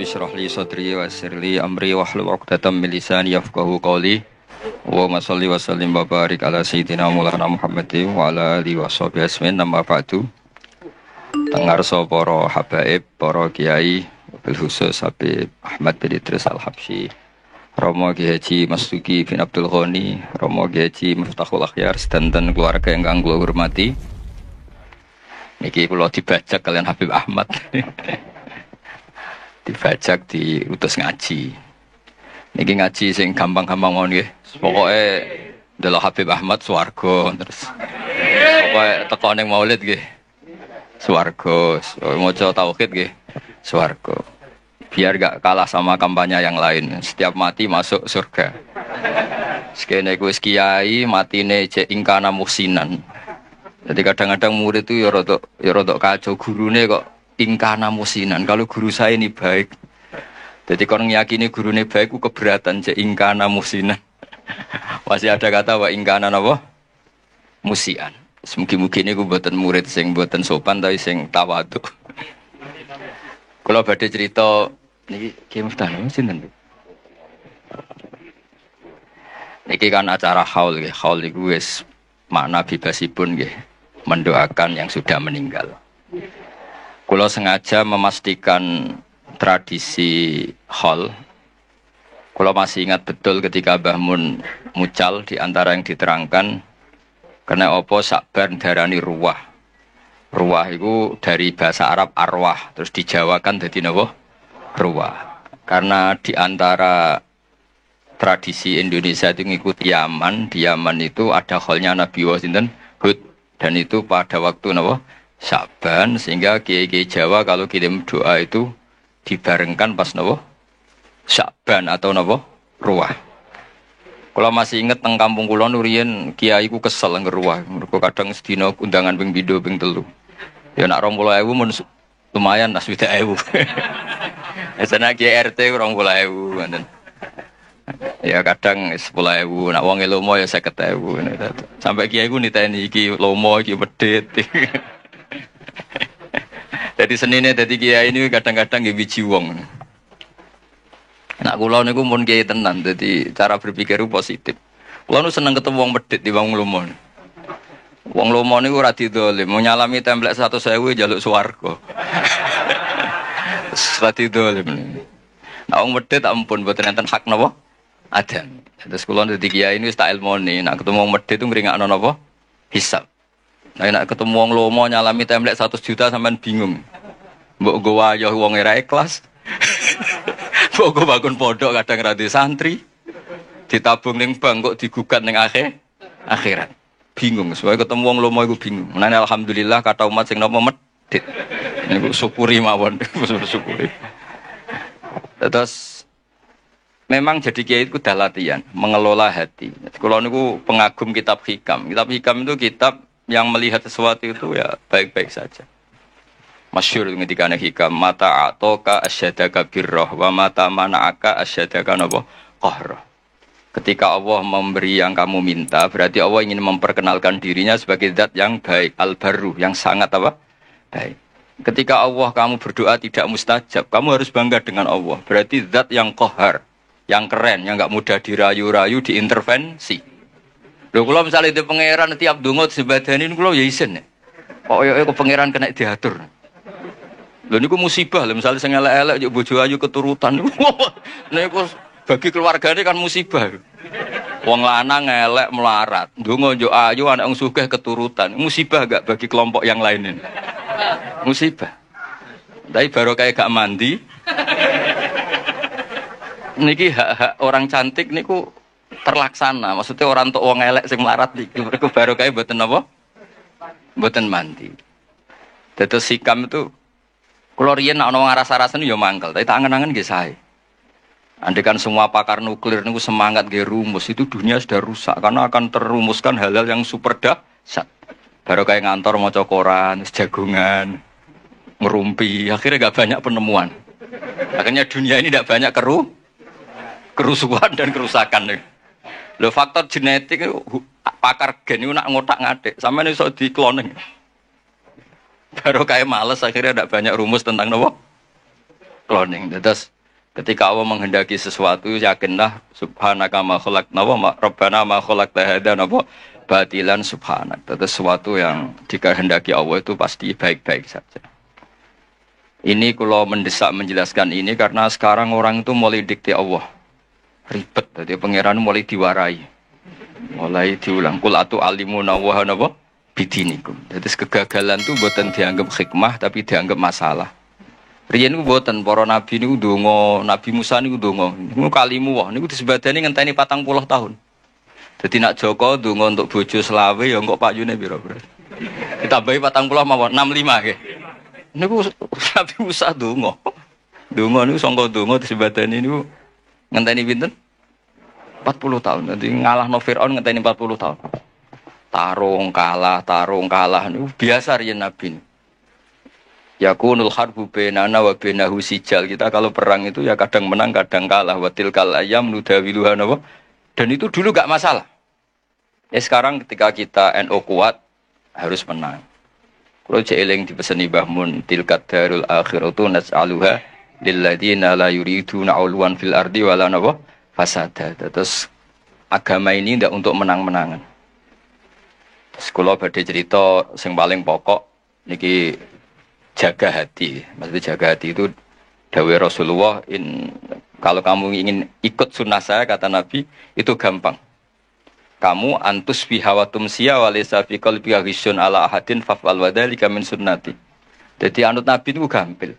Rabbi shrah li sadri wa yassir li amri wahlul 'uqdatam min lisani yafqahu qawli. Wa shalli wa sallim wa barik ala sayyidina Maulana Muhammadin wa ala alihi washabihi ajmain. Amma ba'du. Tengarsa para habaib, para kiai, bil khusus Habib Ahmad bin Idris Al-Habsyi, Romo Ki Haji Mastuki bin Abdul Ghani, Romo Ki Haji Miftahul Akhyar sedanten keluarga ingkang kula hormati. Niki kula dibajak kalian Habib Ahmad. Dibajak diutus ngaji. Niki ngaji sing gampang-gampang mawon nggih. Pokoke delok Habib Ahmad swarga terus. Pokoke teko ning maulid nggih. Swarga, maca tauhid nggih. Swarga. Biar gak kalah sama kampanye yang lain. Setiap mati masuk surga. Sekene wis kiai matine cek ingkana musinan. Jadi kadang-kadang murid itu ya rodok kacau, gurune kok ingkana musinan. Kalau guru saya ini baik, jadi kalau ngiyakini gurune baik, ku keberatan cek ingkana musinan. Masih ada kata wa ingkana apa? Musian. Mungkin ini ku buatan murid sing buatan sopan tapi sing tawadhu. Kalau badhe cerita niki Ki Miftah sinten? Niki kan acara haul nggih. Haul iku wis makna bebasipun nggih, mendoakan yang sudah meninggal. Kula sengaja memastikan tradisi haul. Kula masih ingat betul ketika Mbah Mun mucal di antara yang diterangkan, karena apa Sakban darani ruwah. Ruwah itu dari bahasa Arab arwah, terus dijawakan dadi napa? Ruwah. Karena di antara tradisi Indonesia itu ngikuti Yaman, di Yaman itu ada kholnya Nabi Wasinten Hud, dan itu pada waktu napa? Sakban, sehingga kiai-kiai Jawa kalau kirim doa itu dibarengkan pas napa? Sakban atau napa? Ruwah. Kalau masih inget teng kampung kula nuriyen kiai ku kesel ngeruwah, mergo kadang sedina undangan ping 2 ping 3. Ya nak 20.000 mun lumayan tas 20.000. Esana kiai RT 20.000 ngoten. Ya kadang 10.000, nak wong lomo ya 50.000. Sampai kiai ku niteni iki lomo iki medhit. Jadi senine dadi kiai ini kadang-kadang nggih wiji wong. Nak kula niku mun kiai tenan, dadi cara berpikir positif. Kula nu seneng ketemu wong medhit timbang lomo. Wong lomo niku ora didolim, mau nyalami templek 100.000 njaluk swarga. Ora didolim. Nak wong medhit ampun mboten enten hak napa? Ada. Terus kula dadi kiai ini wis tak ilmoni, nak ketemu wong medhit itu ngringakno napa? Hisab. Nah, nak ketemu wong lomo nyalami templek 100 juta sampean bingung. Mbok go wayah wong ora ikhlas. Mbok go bangun pondok kadang ra santri. Ditabung ning bank kok digugat ning akhirat. Bingung, soalnya ketemu wong lomo iku bingung. Menane alhamdulillah kata umat sing napa medhit. Niku syukuri mawon, syukuri. Terus memang jadi kiai itu udah latihan mengelola hati. Kalau niku pengagum kitab hikam. Kitab hikam itu kitab yang melihat sesuatu itu ya baik-baik saja. Masyhur ketika ana hikam mata atoka asyadaka birrah wa mata mana'aka asyadaka napa qahrah. Ketika Allah memberi yang kamu minta, berarti Allah ingin memperkenalkan dirinya sebagai zat yang baik, al-barru, yang sangat apa? Baik. Ketika Allah kamu berdoa tidak mustajab, kamu harus bangga dengan Allah. Berarti zat yang qahar, yang keren, yang enggak mudah dirayu-rayu, diintervensi. Lho kula misale di pangeran tiap donga sebadani kula ya isin. Kok kok pangeran kena diatur. Lho niku musibah lho misale sing elek-elek yo bojo ayu keturutan. Niku bagi keluargane kan musibah. Wong lanang elek melarat, ndonga yo ayu anak wong sugih keturutan. Musibah gak bagi kelompok yang lain ini? Musibah. Tapi baru kayak gak mandi. Niki hak-hak orang cantik niku terlaksana, maksudnya orang tok wong elek sing melarat iki mergo barokah mboten napa? Mboten mandi. Dados hikam itu kula riyen nek ana wong rasa-rasane ya mangkel, tapi tak angen-angen nggih sae. Andaikan semua pakar nuklir niku semangat nggih rumus, itu dunia sudah rusak karena akan terumuskan hal-hal yang super dahsyat. Barokah ngantor maca koran, jagungan, ngerumpi, akhirnya enggak banyak penemuan. Akhirnya dunia ini tidak banyak kerusuhan dan kerusakan. Lho faktor genetik pakar gen itu nak ngotak-ngatik, sampeyan iso di-cloning. Baru kayak males akhirnya ada banyak rumus tentang nopo cloning. Terus ketika Allah menghendaki sesuatu, yakinlah subhanaka ma khalaqna wa rabbana ma khalaqta hadza napa batilan subhanak. Terus sesuatu yang dikehendaki Allah itu pasti baik-baik saja. Ini kalau mendesak menjelaskan ini karena sekarang orang itu mulai dikte Allah. Ribet, jadi pangeran mulai diwarai. Mulai diulang kul atu alimuna wa napa bidinikum. Jadi kegagalan itu bukan dianggap hikmah tapi dianggap masalah. Riyen ku mboten para nabi niku ndonga, Nabi Musa niku ndonga. Niku kalimu wah niku disebadani ngenteni 40 tahun. Dadi nak Joko ndonga untuk bojo selawe ya kok pakyune pira, Bro. Ditambahi 40 mawon 65 nggih. Niku Nabi Musa ndonga. Ndonga niku sangka ndonga disebadani niku ngenteni pinten? 40 tahun. Dadi ngalahno Firaun ngenteni 40 tahun. Tarung kalah niku biasa riyen nabi. Yakunul harbu bainana wa bainahu sijal. Kita kalau perang itu ya kadang menang, kadang kalah. Wa tilkal ayyam nudawiluha napa? Dan itu dulu enggak masalah. Ya sekarang ketika kita NU kuat harus menang. Kalau jeeling dipeseni Mbah Mun tilkat darul akhiratu nas'aluha lil ladzina la yuriduna 'uluwan fil ardi wala napa fasada. Terus agama ini ndak untuk menang-menangan. Terus kula badhe cerita sing paling pokok niki jaga hati. Maksudnya jaga hati itu dawai Rasulullah kalau kamu ingin ikut sunnah saya kata Nabi itu gampang. Kamu antus bihawatum siya walisa fi qalbika ghisyun ala ahadin faf'al wa dzalika min sunnati. Jadi anut Nabi itu gampil.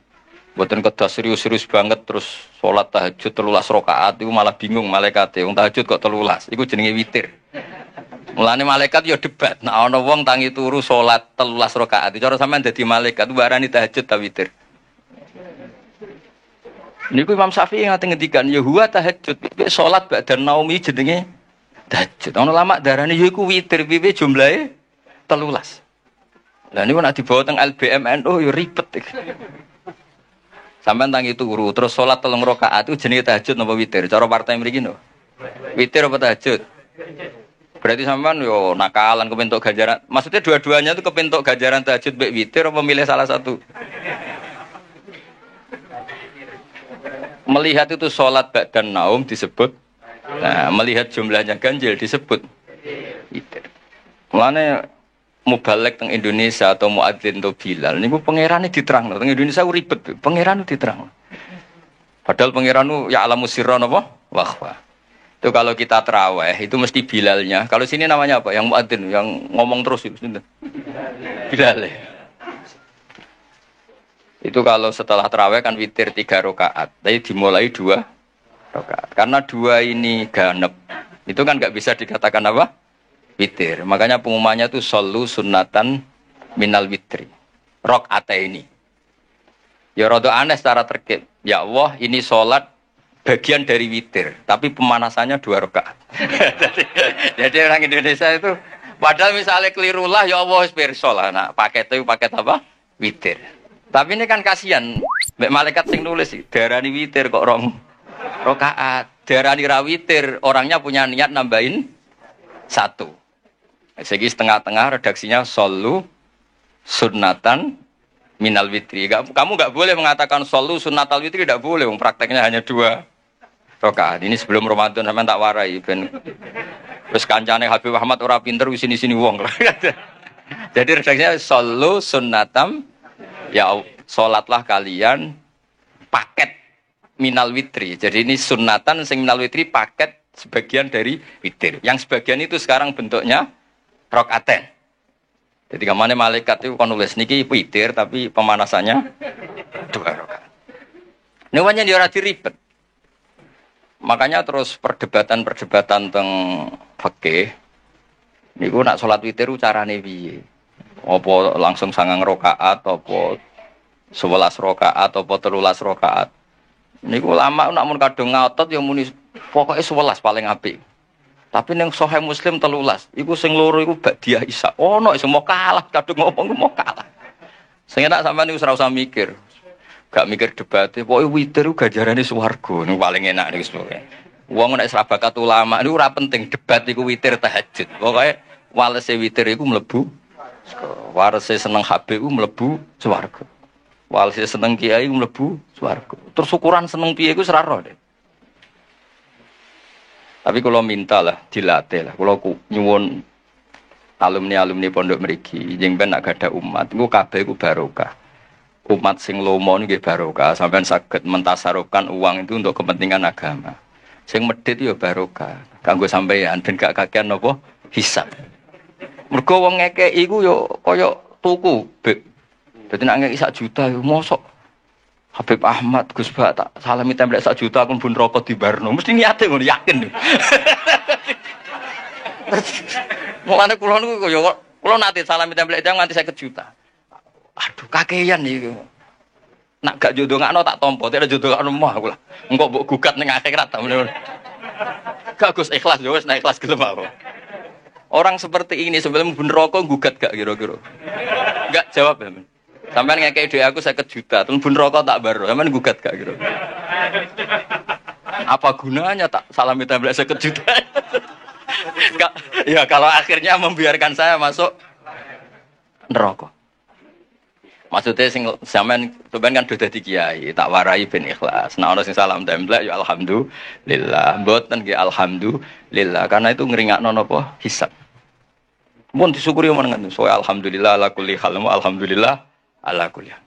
Mboten kedah serius-serius banget terus salat tahajud 13 rakaat itu malah bingung malaikate. Wong tahajud kok 13. Iku jenenge witir. Mulane malaikat ya debat. Nek ana wong tangi turu salat 13 rakaat, cara sampean dadi malaikat warani tahajud ta witir. Niku Imam Syafi'i ngate ngendikan ya huwa tahajud, piye salat ba'da naumi jenenge tahajud. Ana ulama darani ya iku witir, piye jumlahe 13. Lah niku nek dibawa teng LBM NU ya ribet iki. Sampean tangi turu terus salat 3 rakaat itu jenenge tahajud napa witir? Cara partai mriki no. Witir apa tahajud? Berarti sampean yo nakalan kepentok ganjaran. Maksudnya dua-duanya itu kepentok ganjaran tahajud mbek witir apa milih salah satu? Melihat itu salat ba'dan naum disebut. Nah, melihat jumlahnya ganjil disebut witir. Mulane mubalek teng Indonesia atau muadzin atau Bilal niku pangerane diterangno. Teng Indonesia ribet, pangeran diterangno. Padahal pangeran ya alamu sirra napa? Wahwa. Itu kalau kita tarawih itu mesti Bilalnya. Kalau sini namanya apa? Yang muadzin, yang ngomong terus itu. Bilal. Itu kalau setelah tarawih kan witir 3 rakaat. Tapi dimulai 2 rakaat. Karena 2 ini ganep. Itu kan enggak bisa dikatakan apa? Witir. Makanya pengumumannya itu shollu sunnatan minal witri. Rakaataini. Ya rada aneh secara terkait. Ya Allah, ini salat bagian dari witir, tapi pemanasannya 2 rakaat. Jadi orang Indonesia itu, padahal misalnya kelirulah, ya Allah pirsa lah, nah paket itu paket apa? Witir. Tapi ini kan kasihan, malaikat sing nulis, darani witir kok 2 rakaat, darani ra witir, orangnya punya niat nambahin 1. Segi setengah-tengah redaksinya shollu sunnatan minal witri. Kamu nggak boleh mengatakan shollu sunnatal witri, tidak boleh. Prakteknya hanya 2 rakaat. Ini sebelum Ramadan sampean tak warai ben wis kancane Habib Ahmad ora pinter sini-sini wong. Jadi redaksinya shollu sunnatam ya salatlah kalian paket minal witri. Jadi ini sunnatan sing minal witri paket sebagian dari witir. Yang sebagian itu sekarang bentuknya rakaaten. Jadi kemana malaikat itu kan nulis niki witir tapi pemanasannya 2 rakaat. Ini wanya dia ora diribet. Makanya terus perdebatan teng fikih niku nak salat witir carane piye? Apa langsung 9 rakaat apa 11 rakaat apa 13 rakaat? Niku lama nak mun kadung ngotot ya muni pokoke 11 paling apik. Tapi ning Sahih Muslim 13, iku sing loro iku ba'diyah Isya. Ono iso mau kalah, kadung ngomong mau kalah. Sing enak sampean niku ora usah mikir. Gak mikir debate, pokoke witir ku ganjarane swarga. Niku paling enak niku pokoke. Wong nek ora bakat ulama niku ora penting debat iku witir tahajud. Pokoke walese witir iku mlebu warese seneng Habib iku mlebu swarga. Walhasil seneng kiai mlebu swarga. Terus ukuran seneng piye iku ora roh. Tapi kalau minta lah, dilatih lah. Kalau nyuwun alumni pondok mriki, jeng ben nak gadah umat, iku kabeh iku barokah. Umat sing lomo nggih barokah, sampean saged mentasarufkan uang itu untuk kepentingan agama. Sing medhit ya barokah. Kanggo sampeyan ben gak kakean napa hisab. Mergo wong ngekeki iku ya kaya tuku, Beb. Dadi nek ngekeki 1 juta yo mosok Habib Ahmad Gus Bak tak salami templek 1 juta aku pun rokok di Barno. Mesti niate ngono yakin. Mulane kula niku ya kula nate salami templek jam nganti 50 juta. Aduh kakean iki. Nak gak jodohno tak tampa, tak jodohno mah kula. Engko mbok gugat ning akhirat ta meneh. Gak Gus ikhlas yo wis nek ikhlas gelem aku. Orang seperti ini sebelum pun rokok gugat gak kira-kira. Enggak jawab ya. Sampeyan ngekei dhuwit aku 50 juta, terus bun rokok tak baru. Sampeyan gugat gak kira. Apa gunanya tak salami templek 50 juta? Ya kalau akhirnya membiarkan saya masuk neraka. Maksudnya sing sampean kan sudah dadi kiai, tak warai ben ikhlas. Nah ana sing salam templek ya alhamdulillah. Mboten nggih alhamdulillah karena itu ngringakno napa hisab. Mun disyukuri menengan. So alhamdulillah ala kulli hal, alhamdulillah ala kulli hal.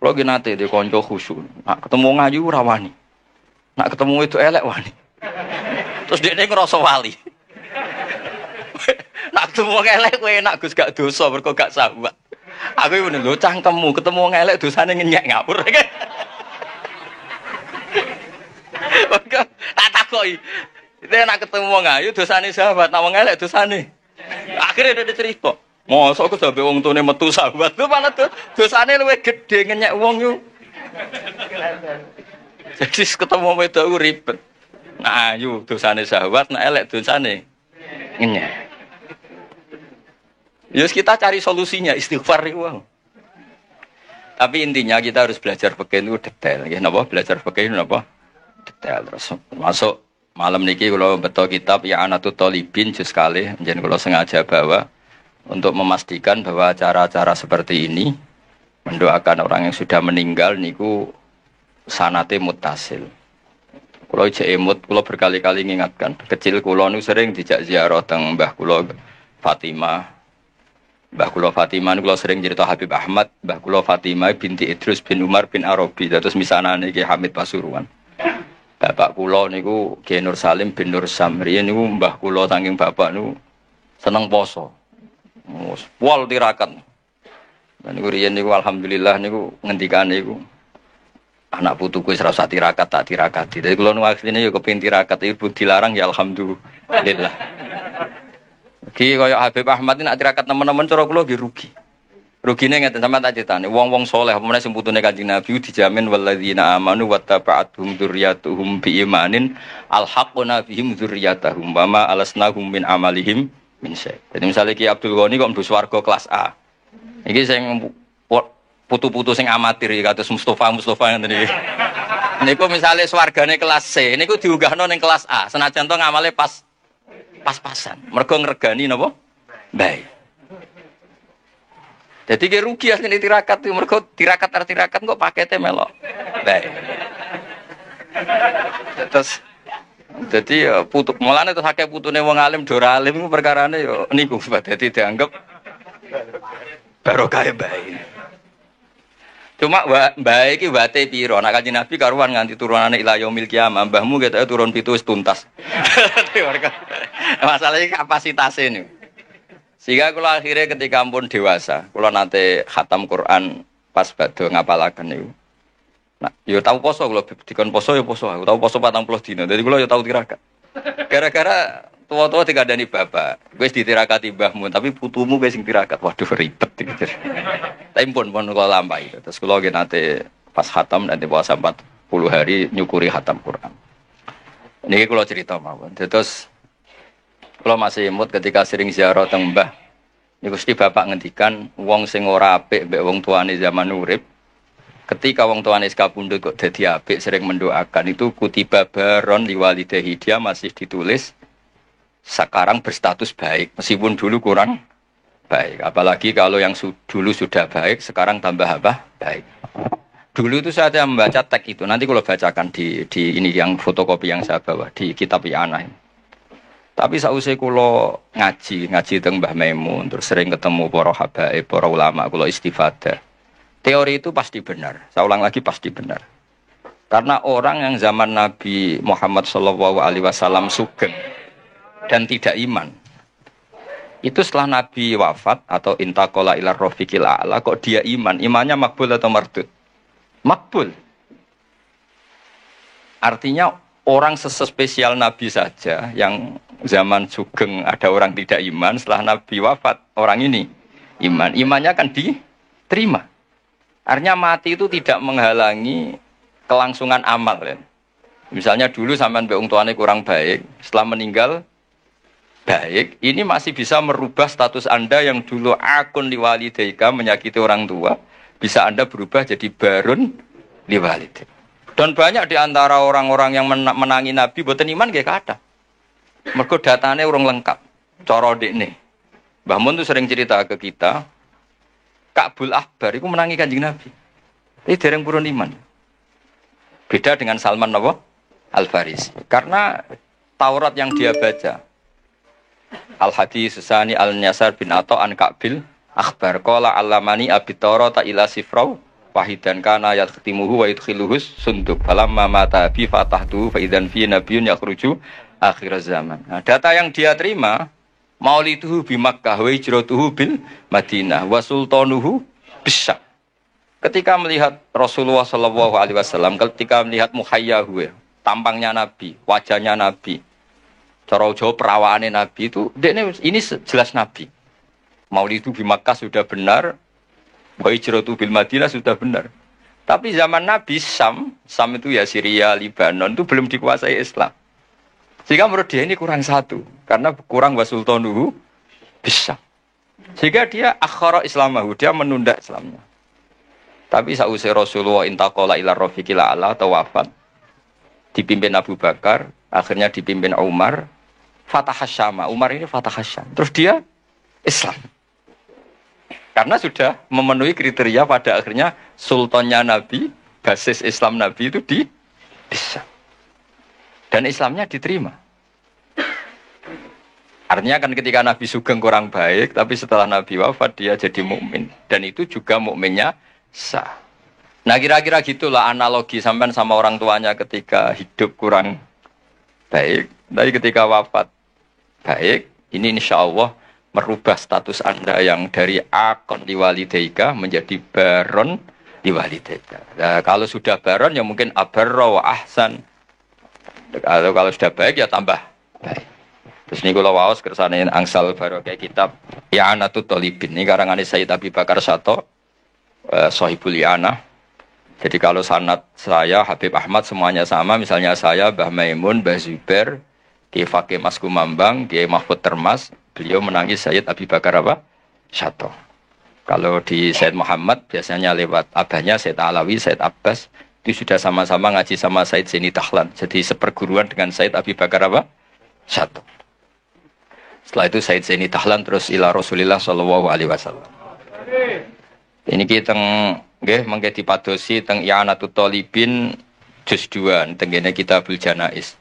Kalau gini nanti di konco khusyuk, nak ketemu ngayu rawani, nak ketemu itu elek wani. Terus dia ngerasa wali. Nak ketemu elek, gue enak gus gak dosa, berko gak sahabat. Aku itu nih lo cangkemmu, ketemu elek dosanya ngenyek ngapur. Tak takoi. Itu nak ketemu ngayu dosanya sahabat, nak elek dosanya. Akhirnya dia cerita. Mosok aku sampe wong tune metu sahabat lho malah dosane luwih gedhe ngenyek wong yo. Jadi ketemu wedok ribet. Nah ayu dosane sahabat, nah elek dosane ngenyek. Yus kita cari solusinya istighfar iku. Tapi intinya kita harus belajar fikih itu detail ya napa belajar fikih napa detail terus masuk malam niki kula beto kitab ya Anatut Thalibin juz kalih njen kula sengaja bawa untuk memastikan bahwa acara-acara seperti ini mendoakan orang yang sudah meninggal niku sanate muttasil. Kula jek emut, kula berkali-kali ngingatkan. Kecil kula niku sering dijak ziarah teng Mbah kula Fatimah. Mbah kula Fatimah niku kula sering cerita Habib Ahmad, Mbah kula Fatimah binti Idrus bin Umar bin Arabi, terus misanane Ki Hamid Pasuruan. Bapak kula niku Ki Nur Salim bin Nur Samri niku mbah kula saking bapak niku seneng poso. Wal tirakat. Dan niku riyen niku alhamdulillah niku ngendikane niku anak putuku wis ora usah tirakat tak tirakati. Dadi kula nu asline ya kepengin tirakat ibu dilarang ya alhamdulillah. Ki kaya Habib Ahmad ini nak tirakat teman-teman cara kula nggih rugi. Rugine ngeten sampean tak critani, wong-wong saleh apa sing putune Kanjeng Nabi dijamin walladzina amanu wattaba'atuhum dzurriyyatuhum biimanin alhaqna bihim dzurriyyatahum wa ma alasnahum min amalihim min syai'. Jadi misalnya Ki Abdul Ghani kok mlebu swarga kelas A. Iki sing putu-putu sing amatir iki kados Mustofa ngene iki. Niku misale swargane kelas C, niku diunggahno ning kelas A. Senajan to ngamale pas-pasan. Mergo ngregani napa? Baik. Jadi ki rugi asline tirakat iki mergo tirakat kok pakete melok. Baik. Terus jadi putuk mulane terus akeh putune wong alim dora alim iku perkarane yo niku dadi dianggap barokah bae. Cuma bae iki wate piro nek Kanjeng Nabi karuan nganti turunane ila yaumil kiamah mbahmu ketoke turun 7 wis tuntas. Masalah iki kapasitase niku. Sehingga kula akhirnya ketika pun dewasa, kula nate khatam Quran pas badhe ngapalaken niku. Nah, yo tau poso kula dikon poso yo poso. Aku tau poso 40 dina. Dadi kula yo tau tirakat. Gara-gara tua-tua dikandani bapak, wis ditirakati mbahmu, tapi putumu wis sing tirakat. Waduh ribet iki. Tapi pun kula lampahi. Terus kula nggih nate pas khatam nanti puasa 40 hari nyukuri khatam Quran. Niki kula cerita mawon. Terus kula masih imut ketika sering ziarah teng Mbah. Niku Gusti bapak ngendikan wong sing ora apik mbek wong tuane zaman urip. Ketika wong tuane kapundhut kok dadi apik sering mendoakan itu kutiba baron liwalidahi dia masih ditulis sekarang berstatus baik meskipun dulu kurang baik. Apalagi kalau yang dulu sudah baik, sekarang tambah apa? Baik. Dulu itu saya membaca teks itu. Nanti kalau bacakan di ini yang fotokopi yang saya bawa di kitab I'anah. Tapi sausé kula ngaji teng Mbah Maimun, terus sering ketemu para habaib, para ulama, kula istifadah. Teori itu pasti benar. Saya ulang lagi pasti benar. Karena orang yang zaman Nabi Muhammad SAW sugeng dan tidak iman, itu setelah Nabi wafat atau intaqala ila rafiqil a'la, kok dia iman? Imannya makbul atau mardud? Makbul. Artinya orang sespesial Nabi saja yang zaman sugeng ada orang tidak iman, setelah Nabi wafat orang ini iman. Imannya akan diterima. Artinya mati itu tidak menghalangi kelangsungan amal. Ya. Misalnya dulu sampean mbek wong tuane kurang baik, setelah meninggal baik, ini masih bisa merubah status Anda yang dulu akun liwalidaika menyakiti orang tua, bisa Anda berubah jadi barun liwalidaika. Dan banyak di antara orang-orang yang menangi Nabi boten iman nggih kathah. Mergo datane urung lengkap. Cara ndekne. Mbah Mun tuh sering cerita ke kita, Ka'bul Ahbar itu menangi Kanjeng Nabi. Tapi dereng purun iman. Beda dengan Salman Al-Farisi. Karena Taurat yang dia baca, Al-Hadis Sani Al-Nyasar bin Atta an Ka'bil Akhbar qala allamani abi Taurata ila sifrau wahidan kana yakhtimuhu wa yadkhiluhus sunduk falamma mata bi fatahtu fa idzan fi nabiyyun yakhruju akhir zaman. Nah, data yang dia terima maulituhu bi Makkah wa hijratuhu bil Madinah wa sultanuhu bisyam. Ketika melihat Rasulullah sallallahu alaihi wasallam, ketika melihat muhayyahu, tampangnya Nabi, wajahnya Nabi, cara Jawa perawaane Nabi itu, ini jelas Nabi. Maulidu di Makkah sudah benar, wa hijratu bil Madinah sudah benar. Tapi zaman Nabi Sam itu ya Syria, Libanon itu belum dikuasai Islam. Sehingga menurut dia ini kurang satu, karena kurang wa sultanuhu bisa. Sehingga dia akhara Islamahu, dia menunda Islamnya. Tapi sausai Rasulullah intaqala ila rafiqil a'la atau wafat, dipimpin Abu Bakar, akhirnya dipimpin Umar, Fatah Syam. Umar ini Fatah Syam. Terus dia Islam. Karena sudah memenuhi kriteria pada akhirnya sultannya Nabi, basis Islam Nabi itu bisa. Dan Islamnya diterima. Artinya kan ketika Nabi sugeng kurang baik, tapi setelah Nabi wafat dia jadi mukmin. Dan itu juga mukminnya sah. Nah kira-kira gitulah analogi sampean sama orang tuanya ketika hidup kurang baik, tapi ketika wafat baik, ini insya Allah merubah status Anda yang dari akon liwalidaika menjadi baron liwalidaika. Nah, kalau sudah baron ya mungkin abarra wa ahsan. Kalau sudah baik ya tambah baik. Terus ini kalau waos kersane angsal baru kayak kitab I'anatut Thalibin. Ini karangan Sayyid Abi Bakar Sato, Sohibul I'anah. Jadi kalau sanad saya Habib Ahmad semuanya sama, misalnya saya Mbah Maimun, Mbah Zubair, Kiai Fakih Mas Kumambang, Kiai Mahfud Termas, beliau menangis Sayyid Abi Bakar Sato. Kalau di Sayyid Muhammad biasanya lewat abahnya Sayyid Alawi, Sayyid Abbas, itu sudah sama-sama ngaji sama Sayyid Zaini Dahlan. Jadi seperguruan dengan Sayyid Abi Bakar Sato. Setelah itu Sayyid Zaini Dahlan terus ila Rasulillah sallallahu alaihi wasallam. Ini kita nggih mengke dipadosi teng I'anatut Thalibin juz 2 tengene Kitabul Janaiz.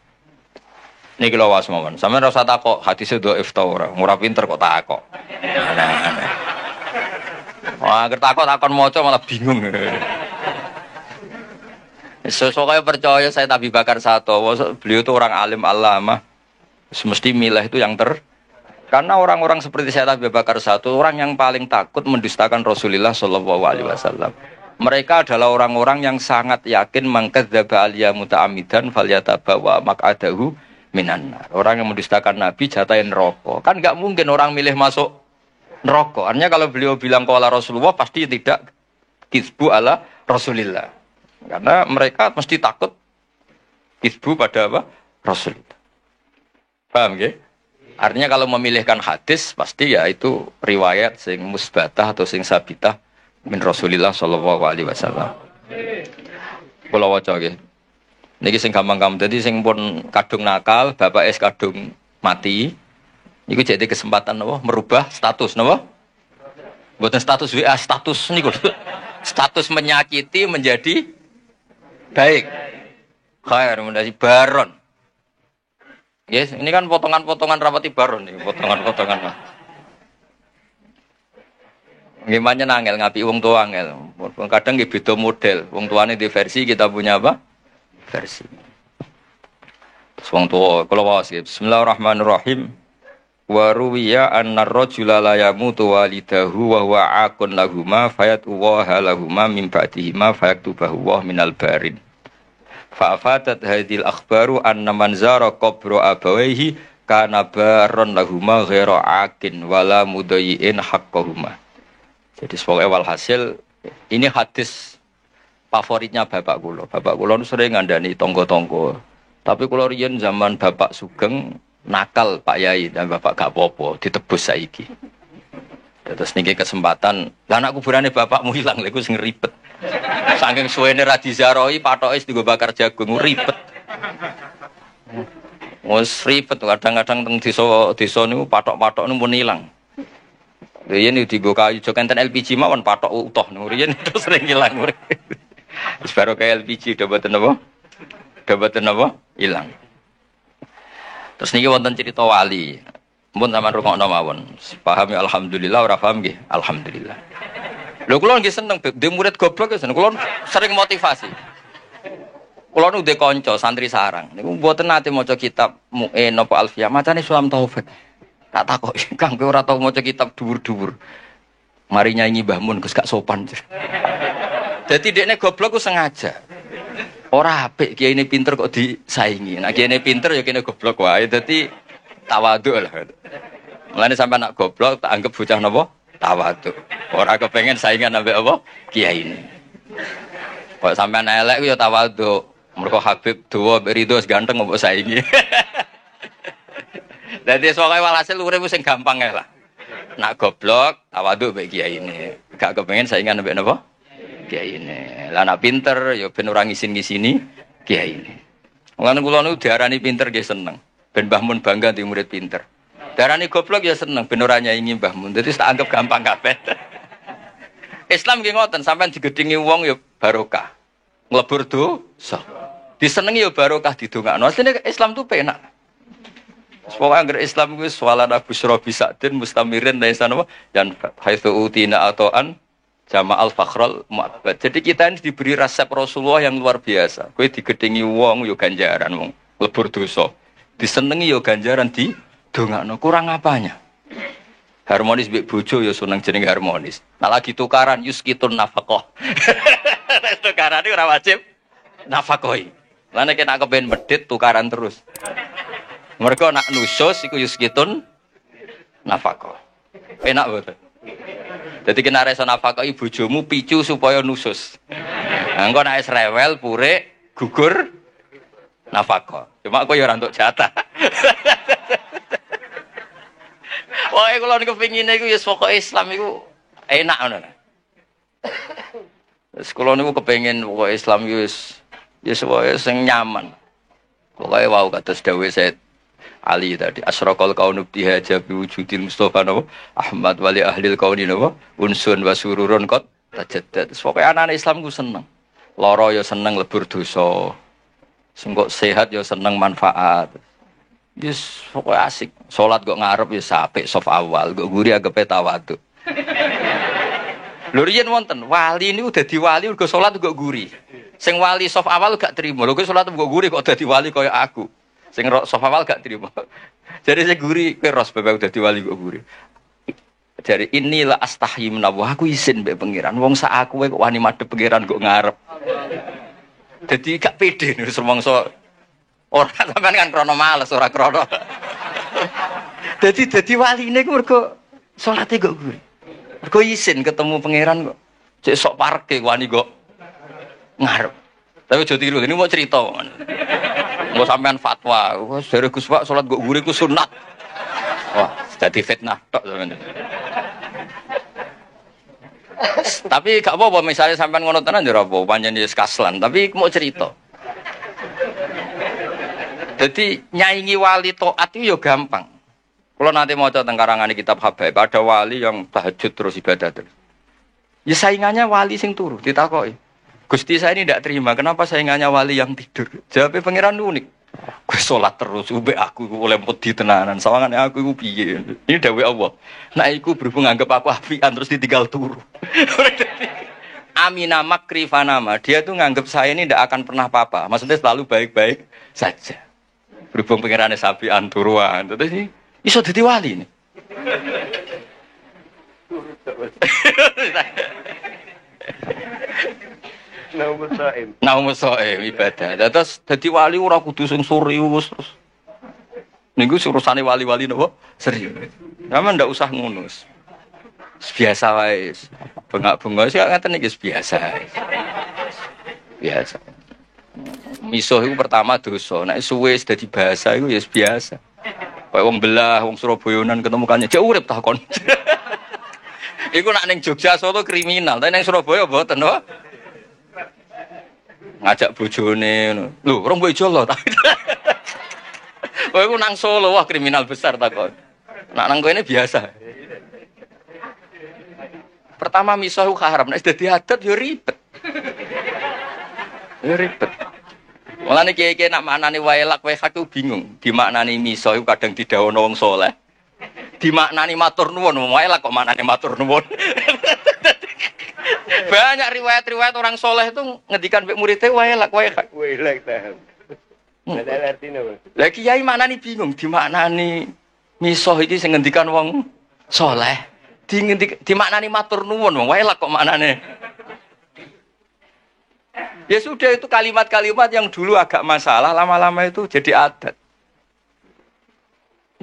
Niki lho was mawon. Sampeyan ora usah takok hadise dhaif ta ora. Ora pinter kok takok. Aneh-aneh. Wah, anggere takon maca malah bingung. Sesuai percaya saya Abi Bakar Sato, beliau itu orang alim alama. Semesti milah itu yang karena orang-orang seperti saya Abi Bakar Sato, orang yang paling takut mendustakan Rasulullah Shallallahu Alaihi Wasallam. Mereka adalah orang-orang yang sangat yakin mangkadzdzaba aliyya muta'ammidan falyatabawa maq'adahu minan nar. Orang yang mendustakan Nabi jatahin neraka. Kan enggak mungkin orang milih masuk neraka. Artinya kalau beliau bilang qala Rasulullah pasti tidak kizbu ala Rasulillah. Karena mereka mesti takut kizbu pada apa? Rasulullah. Paham nggih? Artinya kalau memilihkan hadis pasti ya itu riwayat sing musbatah atau sing sabitah min Rasulillah sallallahu alaihi wasallam. Kula waca nggih. Niki sing gampang-gampang dadi sing pun kadung nakal, bapak es kadung mati. Iku jadi kesempatan napa merubah status napa? Mboten status WA, status niku. Status menyakiti menjadi baik. Khair menjadi baron. Yes, ini kan potongan-potongan rapati baron nih, potongan-potongan. Gimana nangel ngapi wong tua angel. Kadang nggih beda model. Wong tuane di versi, kita punya apa? Versi. Wong tua kalau waos Bismillahirrahmanirrahim. Wa ruwiya anna ar-rajula la yamutu walidahu wa huwa aqun lahumā fayat'uwaha lahumā min ba'dihima fayaktubahu wa minal barin. Fa afadat hadhil akhbaru anna man zara qabra abawayhi kana baron lahumā ghaira aqin wala mudayyin haqqahuma. Jadi sebagai walhasil ini hadis favoritnya bapak kula. Bapak kula sering ngandani tonggo-tonggo. Tapi kula riyen zaman Bapak Sugeng nakal Pak Yai dan Bapak gak apa-apa ditebus saiki. Terus niki kesempatan, lah anak kuburane bapakmu hilang lha iku sing ribet. Saking suwene ra diziarahi patoke digo bakar jagung ribet. Wes ribet kadang-kadang teng desa niku patok-patok niku pun ilang. Riyen digo kayu jokenten LPG mawon patok utuh niku riyen terus sering ilang. Wis baru kayak LPG udah boten apa? Udah boten apa? Ilang. Terus niki wonten cerita wali. Mun sampean rungokno mawon. Paham ya alhamdulillah, ora paham nggih alhamdulillah. Lho kula nggih seneng dhe murid goblok ya seneng. Kula sering motivasi. Kula nu dhe kanca santri sarang. Niku mboten nate maca kitab Mu'in napa Alfiyah, macane Sulam Taufik. Tak takoki, Kang kowe ora tau maca kitab dhuwur-dhuwur. Mari nyanyi Mbah Mun Gus gak sopan. Dadi dekne goblok ku sengaja. Ora apik kiai ini pinter kok disaingi. Nah kiai ini pinter ya kene goblok wae. Dadi tawadhu lah. Mulane sampe anak goblok tak anggap bocah napa? Tawadhu. Ora kepengen saingan ambek apa? Kiai ini. Kok sampean elek ku ya tawadhu. Mergo Habib dawa mbek Ridho ganteng mbok saingi. Dadi soalé walhasil urip sing gampang ae lah. Nak goblok tawadhu mbek kiai ini. Gak kepengen saingan ambek napa? Kiai ini. Lah anak pinter ya ben ora ngisin-ngisini kiai ini. Mulane kula niku diarani pinter nggih seneng. Ben Mbah Mun bangga di murid pinter. Diarani goblok ya seneng ben ora nyaingi Mbah Mun. Dadi tak anggap gampang kabeh. Islam nggih ngoten, sampean digedhingi wong ya barokah. Nglebur dosa. Disenengi ya barokah didongakno. Asline Islam tuh penak. Pokoke anggere Islam kuwi swalana busra bisadin mustamirin laisan apa? Yan haitsu utina atoan Jama'al Fakhrul Mu'abbad. Jadi kita ini diberi resep Rasulullah yang luar biasa. Kowe digedhingi wong yo ganjaran wong lebur dosa. Disenengi yo ganjaran di dongakno. Kurang apanya? Harmonis mbek bojo yo seneng jeneng harmonis. Nah lagi tukaran yuskitun nafaqah. Tukaran iki ora wajib nafaqahi. Lan nek nek kepen medhit tukaran terus. Mergo nak nusus iku yuskitun nafaqah. Enak boten? Jadi kena reso nafkah bojomu picu supaya nusus. Engko nek wis rewel pure gugur nafkah. Cuma kowe ya ora entuk jatah. Wae kula niku pengine iku ya pokoke Islam iku enak ngono. Wis kula niku kepengin pokoke Islam iku wis wae sing nyaman. Pokoke wau kados dawuh Said Ali tadi asraqal kaunub dihaja bi wujudil Mustafa napa Ahmad wali ahlil kauni napa unsun wa sururun qad tajaddad. Pokoke anak Islam ku seneng. Lara ya seneng lebur dosa. Sengko sehat ya seneng manfaat. Yes pokoke asik. Salat kok ngarep ya apik saf awal, kok guri agepe tawadhu. Lho riyen wonten wali niku dadi wali mergo salat kok guri. Sing wali saf awal gak trimo. Lho kok salat kok guri kok dadi wali kaya aku. Sing sof awal gak terima. Jadi saya guri keros bebek udah diwali kok guri. Jadi inilah astahyi menawa aku izin mbek pangeran. Wong sak aku kok wani madhep pangeran kok ngarep. Jadi gak pede nek rumangsa ora sampean kan krono males ora krono. Dadi waline ku mergo salate kok guri. Mergo izin ketemu pangeran kok. Cek sok parke wani kok ngarep. Tapi aja tiru ini mau cerita. Mau sampean fatwa, dari Gus Pak salat kok guri ku sunat. Wah, jadi fitnah tok sampean. Tapi gak apa-apa misalnya sampean ngono tenan ya ora apa, pancen wis kaslan, tapi mau cerita. Jadi nyaingi wali taat itu ya gampang. Kalau nanti mau tentang karangan kitab Habaib, ada wali yang tahajud terus ibadah terus. Ya saingannya wali sing turu, ditakoki. Gusti saya ini tidak terima, kenapa saingannya wali yang tidur? Jawabnya pangeran unik. Gue sholat terus, ube aku oleh putih tenanan, sawangannya aku piye. Ini dawuh Allah. Nah, aku berhubung anggap aku apian terus ditinggal turu. Amina makri fanama, dia tuh nganggap saya ini tidak akan pernah apa-apa. Maksudnya selalu baik-baik saja. Berhubung pengirannya sapian turuan, terus ini iso dadi wali nih. Naumusaim ibadah. Terus dadi wali ora kudu sing serius terus. Niku urusane wali-wali napa? Serius. Sampeyan ndak usah ngono. Biasa wae. Bengak-bengok sih ngaten iki biasa. Biasa. Misuh iku pertama dosa, nek suwe dadi bahasa iku ya biasa. Kayak wong belah, wong Surabayanan ketemukannya jek urip takon. Iku nak ning Jogja Solo kriminal, tapi ning Surabaya mboten to. Ngajak bojone ngono. Lho, rong bojo lho. Kowe iku nang Solo wah kriminal besar takon. Nak nang kene biasa. Pertama misuh haram, nek dadi adat yo ribet. Yo ribet. Mulane kiye-kiye nak maknane waelak waehak ku bingung. Dimaknani misuh iku kadang didhawuhna wong saleh. Dimaknani matur nuwun, waelak kok maknane matur nuwun. Banyak riwayat-riwayat orang saleh itu ngendikan mek muridé waelak waehak. Waelak ta. Ada artine, Bang. Lah kiai maknani bingung, dimaknani misuh iki sing ngendikan wong saleh. Dimaknani matur nuwun wae lah kok maknane. Ya sudah itu kalimat-kalimat yang dulu agak masalah lama-lama itu jadi adat.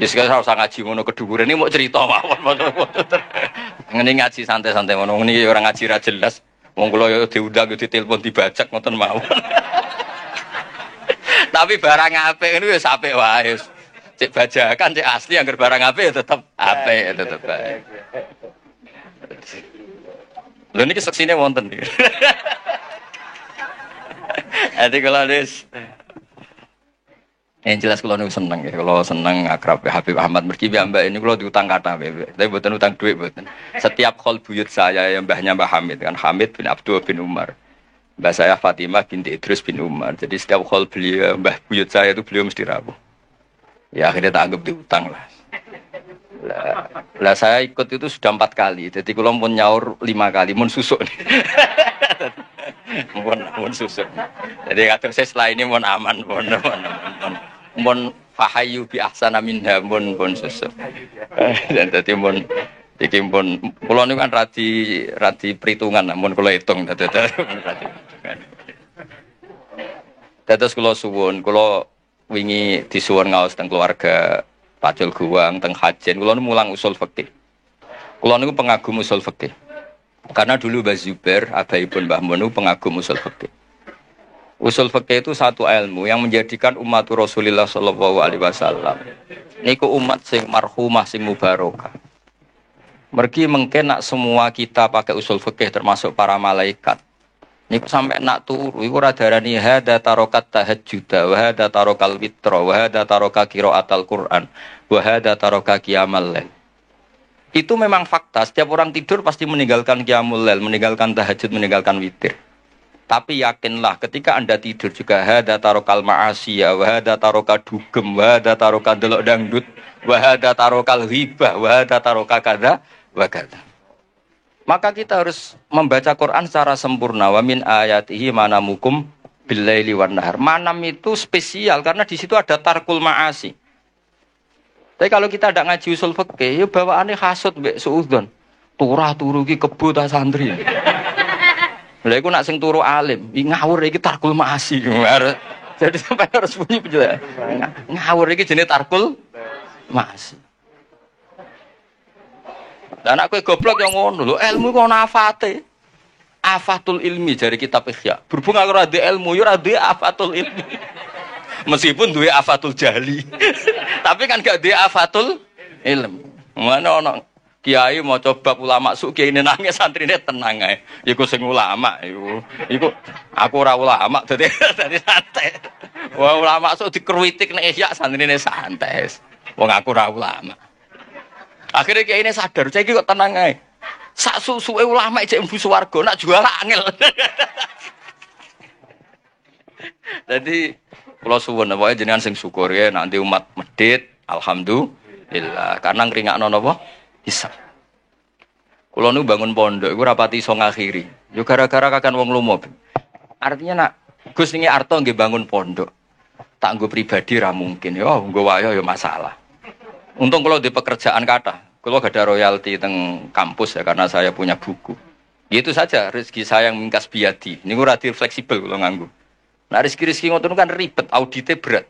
Ya sekarang usah ngaji ngono kedukuran ini mau cerita mawon. Ngene ngaji santai-santai ngono niki ora ngaji ra jelas. Wong kula yo diundang yo ditelepon dibajak ngoten mawon. Tapi barang apik niku wis apik wae. Cek bajakan, cek asli anggar barang apik ya tetep apik, tetep baik. Lho niki seksine wonten iki. Ati kula wis yang jelas kula niku seneng ya, kula seneng akrab Habib Ahmad mergi mbak ini kula diutang kata tapi mboten utang duit mboten. Setiap khol buyut saya yang mbahnya Mbah Hamid kan Hamid bin Abdul bin Umar. Mbah saya Fatimah binti Idris bin Umar. Jadi setiap khol beliau mbah buyut saya itu beliau mesti rawuh. Ya akhirnya tak anggap diutang lah. Lah saya ikut itu sudah 4 kali. Jadi kalau mau nyaur 5 kali, mau susuk nih. Mau susuk. Jadi kata saya setelah ini mau aman, mau fahayu bi ahsana minha, mau susuk. Dan tadi mau kalau ini kan rati perhitungan, mau kalau hitung. Terus kalau suwun, kalau wingi disuwun ngaos teng keluarga Pacul Guwang teng Hajen kula mulang usul fikih. Kula niku pengagum usul fikih. Karena dulu Mbah Zubair, abaipun Mbah Mun pengagum usul fikih. Usul fikih itu satu ilmu yang menjadikan umat Rasulullah sallallahu alaihi wasallam niku umat sing marhumah sing mubarakah. Mergi mengke nak semua kita pakai usul fikih termasuk para malaikat. Niku sampai nak turu iku ora darani hada tarokat tahajjud wa hada tarokal witra wa hada taroka qiraatal Quran wa hada taroka qiyamal lail. Itu memang fakta, setiap orang tidur pasti meninggalkan qiyamul lail, meninggalkan tahajud, meninggalkan witir. Tapi yakinlah ketika Anda tidur juga hada tarokal ma'asiyah wa hada taroka dugem wa hada taroka delok dangdut wa hada tarokal ghibah wa hada taroka kada wa kada. Maka kita harus membaca Quran secara sempurna. Wa min ayatihi manamukum billaili wan nahar. Manam itu spesial karena di situ ada tarkul ma'asi. Tapi kalau kita tidak ngaji usul fikih, ya bawaannya hasud mbek suudzon. Turah turu ki kebo ta santri. Lha iku nak sing turu alim, ngawur iki tarkul ma'asi. Jadi sampai harus bunyi penjelasan. Ngawur iki jenenge tarkul ma'asi. Dan aku goblok yang ngono lho, ilmu kok ana afate. Afatul ilmi dari kitab Ihya. Berhubung aku ora ilmu, yo ora duwe afatul ilmi. Meskipun duwe afatul jahli. Tapi kan gak duwe afatul ilmi. Mana ono kiai maca bab ulama suk kiai nangis santrine tenang ae. Iku sing ulama iku. Iku aku ora ulama dadi santai. Wah ulama suk dikruitik nek Ihya santrine santai. Wong aku ora ulama. Akhirnya kiai ini sadar, saya kok tenang aja. Sak susuke ulama cek mlebu swarga nak jual angel. Jadi kula suwun pokoke jenengan sing syukur ya nanti umat medhit alhamdulillah karena ngringakno napa hisab. Kula nu bangun pondok iku rapati iso ngakhiri. Yo gara-gara kakan wong lomo. Artinya nak Gus ningi arto nggih bangun pondok. Tak nggo pribadi ra mungkin. Yo nggo wayo yo masalah. Untung kula di pekerjaan kathah. Kula gak ada royalti teng kampus ya karena saya punya buku. Gitu saja rezeki saya yang mingkas biadi. Niku ra fleksibel kula nganggo. Nah rezeki ngoten kan ribet, audite berat.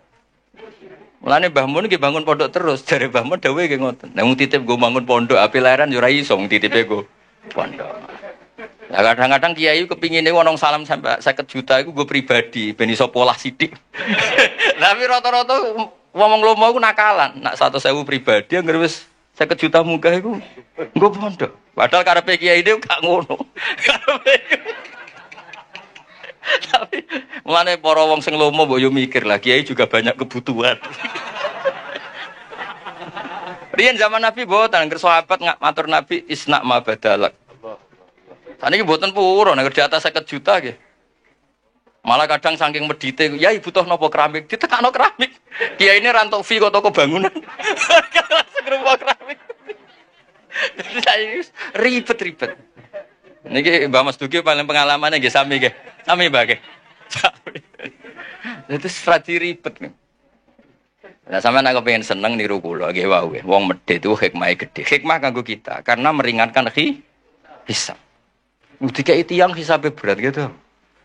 Mulane Mbah Mun nggih bangun pondok terus, jare Mbah Mun dawuhe nggih ngoten. Nek mung titip nggo bangun pondok, ape leren yo ora iso titipe nggo pondok. Lah kadang-kadang kiai kepingine wong salam sampai 50 juta iku nggo pribadi ben iso polah sithik. Tapi rata-rata wong lomo iku nakalan, nak 100.000 pribadi anggere wis 50 juta munggah iku nggo pondok. Padahal karepe kiai dhewe gak ngono. Tapi mulane para wong sing lomo mbok yo mikir lah, kiai juga banyak kebutuhan. Riyen zaman Nabi mboten ngger sahabat matur Nabi isna ma badalak. Saniki mboten purun nek di atas 50 juta nggih. Malah kadang saking medite, "Yai butuh napa keramik?" Ditekakno keramik. Kiai ini rantuk fee kok toko bangunan. Segera keramik. Jadi saya ribet-ribet. Niki Mbak Mas Duki paling pengalamannya nggih sami nggih. Sami Mbak nggih. Itu strati ribet. Nah sampean nek pengen seneng niru kula nggih wae. Wong medhit itu hikmahe gedhe. Hikmah kanggo kita karena meringankan hisab. Dikai tiyang hisabe berat gitu.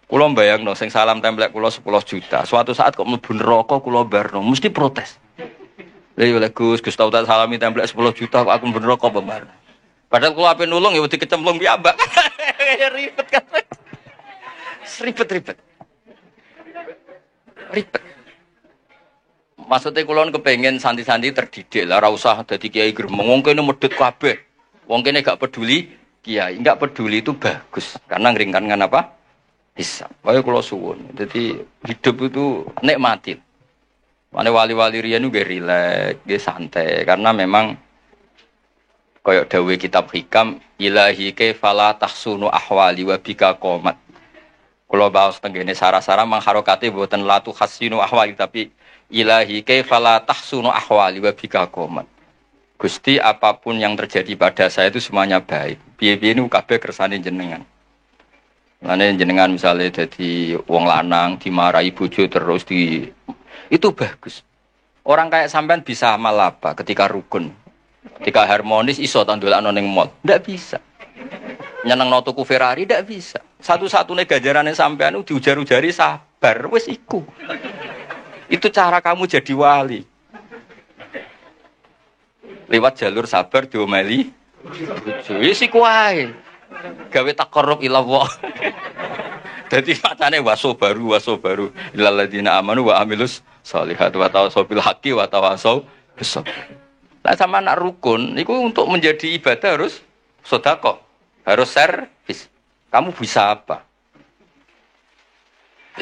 Kula mbayangno sing salam templek kula 10 juta. Suatu saat kok mlebu neraka kula barno mesti protes. Lha yo Gus tau tak salami templek 10 juta kok aku mlebu neraka apa barno. Padahal kula ape nulung ya wedi kecemplung piyambak. Ribet kan. Ribet. Maksudnya kula kepengin santi-santi terdidik lah, ora usah dadi kiai gremeng. Wong kene medhit kabeh. Wong kene gak peduli kiai, enggak peduli itu bagus karena ngringkankan apa? Hisab. Wae kula suwun. Jadi hidup itu nikmatin. Mane wali-wali riyen nggih rileks, nggih santai karena memang kaya dawuh kitab hikam ilahi kaifala tahsunu ahwali wa bika qomat. Kula baos tenggene sara-sara mangharokate mboten latu hasinu ahwali tapi ilahi kaifala tahsunu ahwali wa bika qomat. Gusti apapun yang terjadi pada saya itu semuanya baik. Piye-piye niku kabeh kersane jenengan. Lane jenengan misalnya dadi wong lanang dimarahi bojo terus itu bagus. Orang kayak sampean bisa amal apa ketika rukun? Ketika harmonis iso tandolakno ning mall. Ndak bisa. Nyenengno tuku Ferrari ndak bisa. Satu-satunya ganjarane sampean diujar-ujari sabar wis iku. Itu cara kamu jadi wali. Lewat jalur sabar diomeli bojo. Wis iku wae. Gawe taqarrub ila Allah. Dadi macane waso baru ilal ladina amanu wa amilus sholihat wa tawassaw bil haqqi wa tawassaw bis sabr. Lah sama anak rukun niku untuk menjadi ibadah harus sedekah, harus servis. Kamu bisa apa?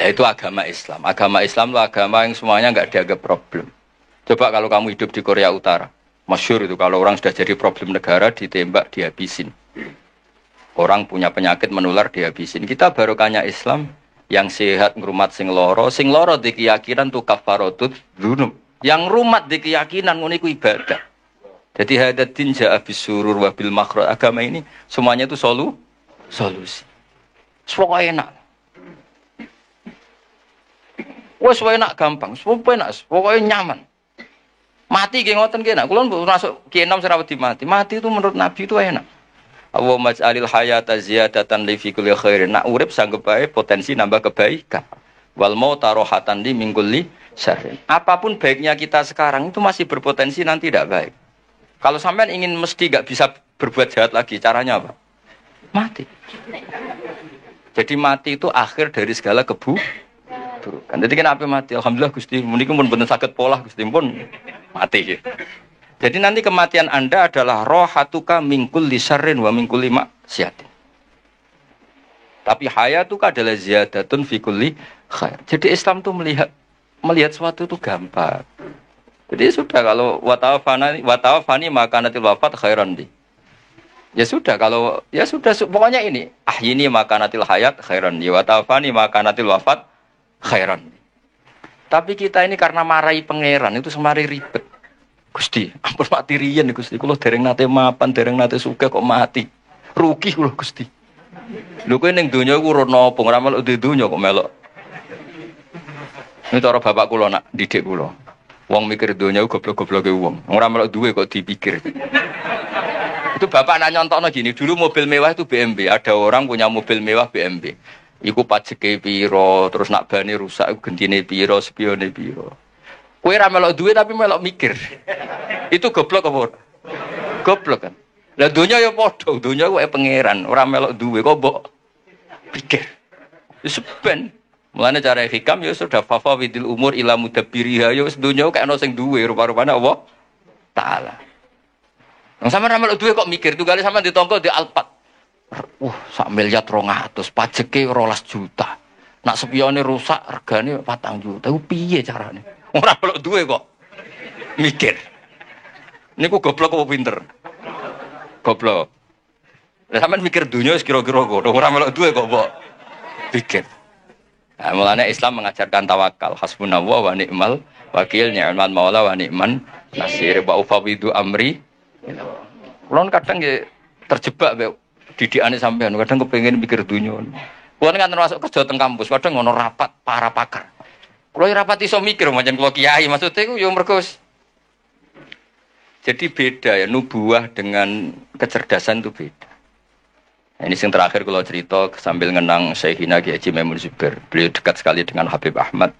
Nah itu agama Islam. Agama Islam itu agama yang semuanya enggak dianggap problem. Coba kalau kamu hidup di Korea Utara, masyhur itu kalau orang sudah jadi problem negara ditembak dihabisin. Orang punya penyakit menular dihabisin. Kita barokahnya Islam yang sehat ngrumat sing loro di keyakinan tu kafaratut dzunub. Yang rumat di keyakinan ngono iku ibadah. Jadi hadatin ja'a bisurur wa bil makhraj. Agama ini semuanya itu solusi. Pokoke enak. Wes enak gampang, pokoke nyaman. Mati nggih ngoten nggih nak. Kula masuk Ki Enom sira wedi mati. Mati itu menurut Nabi itu enak. Allahumma ij'alil hayata ziyadatan li fi kulli khairin. Nak urip sanggup bae potensi nambah kebaikan. Wal mauta rohatan li min kulli syarrin. Apapun baiknya kita sekarang itu masih berpotensi nanti tidak baik. Kalau sampean ingin mesti enggak bisa berbuat jahat lagi, caranya apa? Mati. Jadi mati itu akhir dari segala keburukan. Jadi kenapa mati? Alhamdulillah Gusti, menika pun boten saged polah Gusti pun mati. Jadi nanti kematian Anda adalah rohatuka min kulli syarrin wa min kulli maksiatin. Tapi hayatuka adalah ziyadatun fi kulli khair. Jadi Islam itu melihat sesuatu itu gampang. Jadi sudah kalau watawafani maka natil wafat khairan di. Ya sudah kalau ya sudah pokoknya ini ahyini maka natil hayat khairan di watawafani maka natil wafat khairan. Tapi kita ini karena marahi pangeran itu semari ribet. Gusti, ampun mati riyen Gusti. Kula dereng nate mapan, dereng nate sugih kok mati. Rugi kula Gusti. Lho kowe ning donya iku ora napa, ora melok di donya kok melok. Ini cara bapak kula nak didik kula. Wong mikir donya iku goblok-gobloke wong. Ora melok duwe kok dipikir. Itu bapak nak nyontokno gini, dulu mobil mewah itu BMW. Ada orang punya mobil mewah BMW. Iku pajeke piro, terus nak bane rusak iku gentine piro, spione piro. Kowe ora melok duwe tapi melok mikir. Itu goblok apa? Goblok kan. Lah donya ya padha, donya kuwi pangeran, ora melok duwe kok mbok pikir. Wis ben. Mulane cara hikam ya sudah fafa widil umur ila mudabbiriha ya wis donya kok ana sing duwe rupa-rupane Allah taala. Nang sampeyan ora melok duwe kok mikir tunggale sampeyan ditongko di Alphard. Sak miliar 200, pajeke 12 juta. Nak spione rusak regane 4 juta. Iku piye carane? Ora melok duwe kok mikir. Niku goblok apa pinter? Goblok. Lah sampean mikir dunia wis kira-kira kok ora melok duwe kok mbok pikir. Nah, mulane Islam mengajarkan tawakal, hasbunallah wa ni'mal wakil, ni'mal maula wa ni'man nasir, wa ufawidu amri. Kulon kadang ya terjebak mbek didikane sampean, kadang kepengin mikir dunia. Kulon kan masuk kerja teng kampus, kadang ngono rapat para pakar. Kulo rapat iso mikir macam kulo kiai, maksudnya iku yo mergo. Jadi beda ya, nubuah dengan kecerdasan itu beda. Nah, ini yang terakhir kalau cerita sambil ngenang Syekhina Kiai Haji Maimun Zubair. Beliau dekat sekali dengan Habib Ahmad.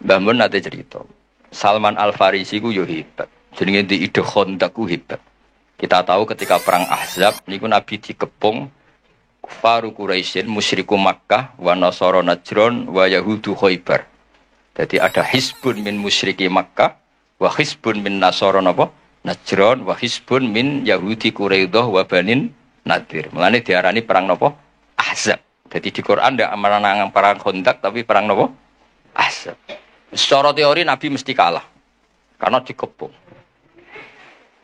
Mbah Mun nanti cerita. Salman Al-Farisi ku yo hebat. Jenenge di ide Khandaq ku hebat. Kita tahu ketika perang Ahzab niku Nabi dikepung kufaru Quraisyin, musyriku Makkah, wa nasara Najran, wa yahudu Khaibar. Jadi ada hisbun min musyriki Makkah, wa hisbun min nasara napa? Najran, wa hisbun min Yahudi Quraidah wa Banin Nadir. Mulane diarani perang napa? Ahzab. Jadi di Quran ndak menang perang Khandaq tapi perang napa? Ahzab. Secara teori Nabi mesti kalah. Karena dikepung.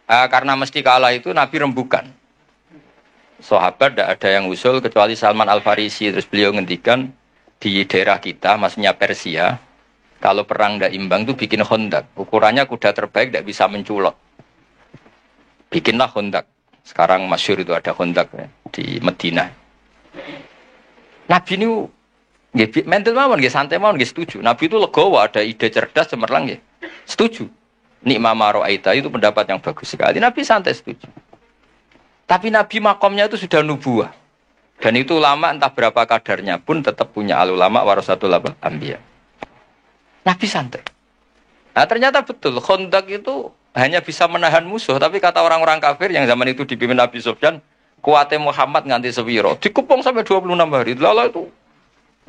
Karena mesti kalah itu Nabi rembukan. Sahabat ndak ada yang usul kecuali Salman Al-Farisi. Terus beliau ngendikan di daerah kita, maksudnya Persia, kalau perang ndak imbang itu bikin Khandaq. Ukurannya kuda terbaik ndak bisa menculot. Bikinlah Khandaq. Sekarang masyhur itu ada Khandaq ya, di Madinah. Nabi ini nggih mental mawon nggih santai mawon nggih setuju. Nabi itu legowo ada ide cerdas cemerlang nggih. Setuju. Nikma maro'aita itu pendapat yang bagus sekali. Nabi santai setuju. Tapi Nabi makomnya itu sudah nubuah. Dan itu ulama entah berapa kadarnya pun tetap punya ulama warasatul anbiya. Nabi santai. Nah ternyata betul Khandaq itu hanya bisa menahan musuh, tapi kata orang-orang kafir yang zaman itu dipimpin Nabi Sufyan, kuatnya Muhammad nganti sewiro, dikepung sampai 26 hari. Lalu itu,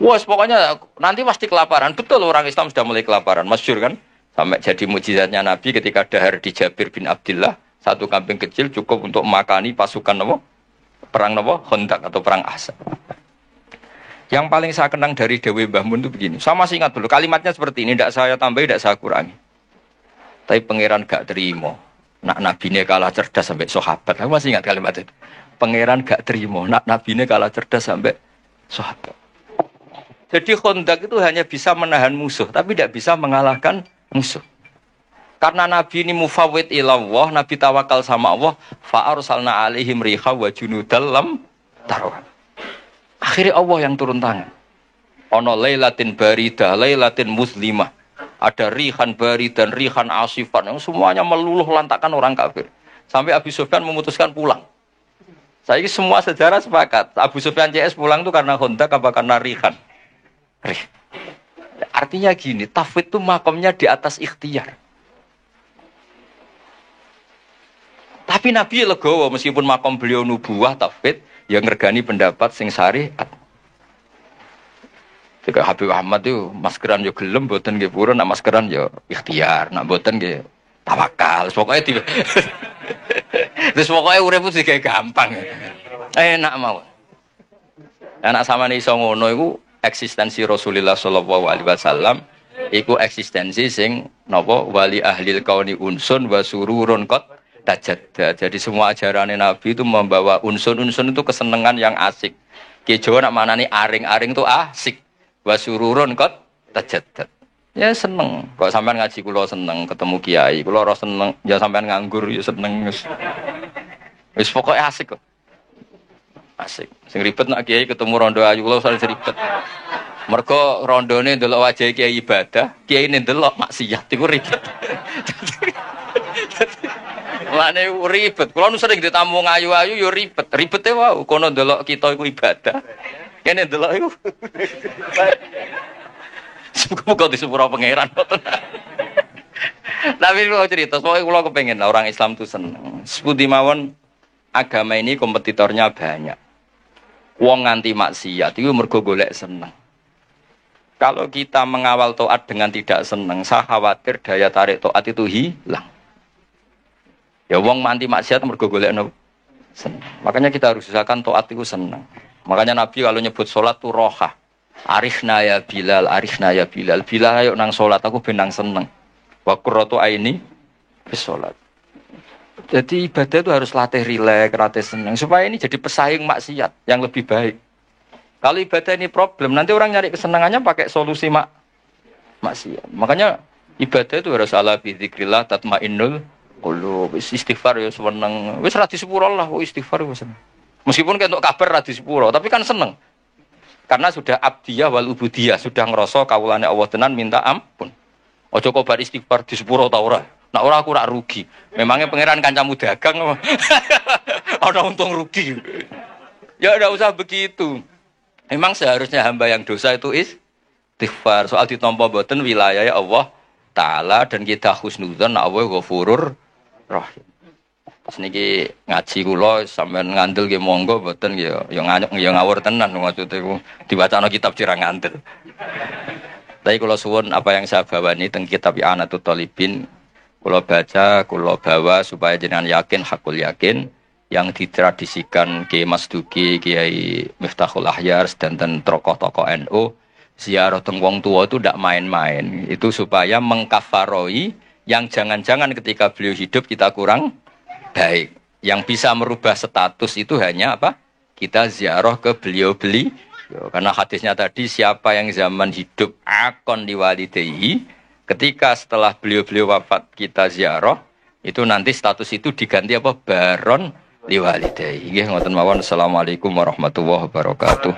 wah pokoknya nanti pasti kelaparan. Betul orang Islam sudah mulai kelaparan, masyhur kan? Sampai jadi mukjizatnya Nabi ketika dahar di Jabir bin Abdullah, satu kambing kecil cukup untuk makani pasukan apa? Perang apa? Khandaq atau perang Ahzab. Yang paling saya kenang dari Dewi Mbah Mun itu begini. Saya masih ingat dulu kalimatnya seperti ini, tidak saya tambahi, tidak saya kurangi. Tapi pangeran gak terima. Nak nabine kalah cerdas sampai sahabat. Aku masih ingat kalimat itu. Pangeran gak terima. Nak nabine kalah cerdas sampai sahabat. Jadi Khandaq itu hanya bisa menahan musuh, tapi tidak bisa mengalahkan musuh. Karena Nabi ini mufawwid ilallah, Nabi tawakal sama Allah, fa arsalna alaihim riha wa junudal lam tarawha. Akhirnya Allah yang turun tangan. Ono lailatin baridah, lailatin muslimah. Ada rihan bari dan rihan asifan yang semuanya meluluh lantakan orang kafir. Sampai Abu Sufyan memutuskan pulang. Saya ini semua sejarah sepakat. Abu Sufyan CS pulang itu karena Khandaq apa karena rihan? Artinya gini, tafwid itu makomnya di atas ikhtiar. Tapi Nabi legowo meskipun makom beliau nubuah tafwid yang ngergani pendapat sing syariat. Jika Habib Ahmad itu maskeran yo gelem mboten nggih purun, nak maskeran yo ikhtiar, nak mboten nggih tawakal. Pokoke terus pokoke urip itu digawe gampang. Enak mawon. Anak samane iso ngono iku eksistensi Rasulullah sallallahu alaihi wasallam Iku eksistensi sing napa wali ahlil kauni unsun wa sururun qad tajadda. Jadi semua ajaran Nabi itu membawa unsun-unsun itu kesenangan yang asik. Ki Jawa nak manani aring-aring itu asik. Wa sururun qad tajadda. Ya seneng. Kok sampean ngaji kula seneng, ketemu kiai, kula ora seneng, ya sampean nganggur ya seneng. Wis pokoke asik kok. Asik. Sing ribet nak kiai ketemu rondo ayu kula usah ribet. Mergo rondone ndelok wajah kiai ibadah, kiai ne ndelok maksiat iku ribet. Lane ribet. Kula nu sering ditamu ayu-ayu yo ribet. Ribete wae kono ndelok kita iku ibadah. Kene ndelok iku. Semoga di sepura pangeran. Tapi kalau cerita, soalnya kalau kepengen orang Islam itu seneng. Sepudi mawon agama ini kompetitornya banyak. Wong nganti maksiat itu mergo golek seneng. Kalau kita mengawal taat dengan tidak seneng, saya khawatir daya tarik taat itu hilang. Ya wong nganti maksiat mergo golek seneng. Makanya kita harus usahakan taat itu seneng. Makanya Nabi kalau nyebut sholat itu rohah. Arifna ya Bilal, arifna ya Bilal. Bilal ayo nang sholat, aku benang seneng. Wa qurratu aini bis sholat. Jadi ibadah itu harus latih rileks, latih seneng. Supaya ini jadi pesaing maksiat yang lebih baik. Kalau ibadah ini problem, nanti orang nyari kesenangannya pakai solusi maksiat. Makanya ibadah itu harus ala bidzikrillah tatmainnul qulub. Istighfar ya seneng. Wis ra disepuro lah, istighfar wis seneng. Meskipun kentuk kabar ra disepuro, tapi kan seneng. Karena sudah abdiyah wal ubudiyah, sudah ngerasa kawulane Allah tenan minta ampun. Ojo kok bar istighfar di sepuro ta ora. Nek ora aku rak rugi. Memangnya pangeran kancamu dagang ana untung rugi. Ya enggak usah begitu. Memang seharusnya hamba yang dosa itu istighfar. Soal ditampa mboten wilayah Allah taala dan kita husnudzon Allah Ghafurur Rahim. Pas niki ngaji kula sampean ngandel nggih monggo mboten ya ngawur tenan maksude ku diwacana kitab cirang ngandel. Tapi kula suwun apa yang saya bawa ini teng kitab I'anatul Thalibin kula baca, kula bawa supaya jenengan yakin hakul yakin yang ditradisikan Kiai Mas Duki, Kiai Miftahul Ahyar dan tokoh-tokoh NU ziarah teng wong tua itu ndak main-main. Itu supaya mengkafaroi yang jangan-jangan ketika beliau hidup kita kurang baik. Yang bisa merubah status itu hanya apa? Kita ziarah ke beliau-beliau. Karena hadisnya tadi siapa yang zaman hidup akon liwalidayhi, ketika setelah beliau-beliau wafat kita ziarah, itu nanti status itu diganti apa? Baron liwalidayhi. Nggih ngoten mawon. Assalamualaikum warahmatullahi wabarakatuh.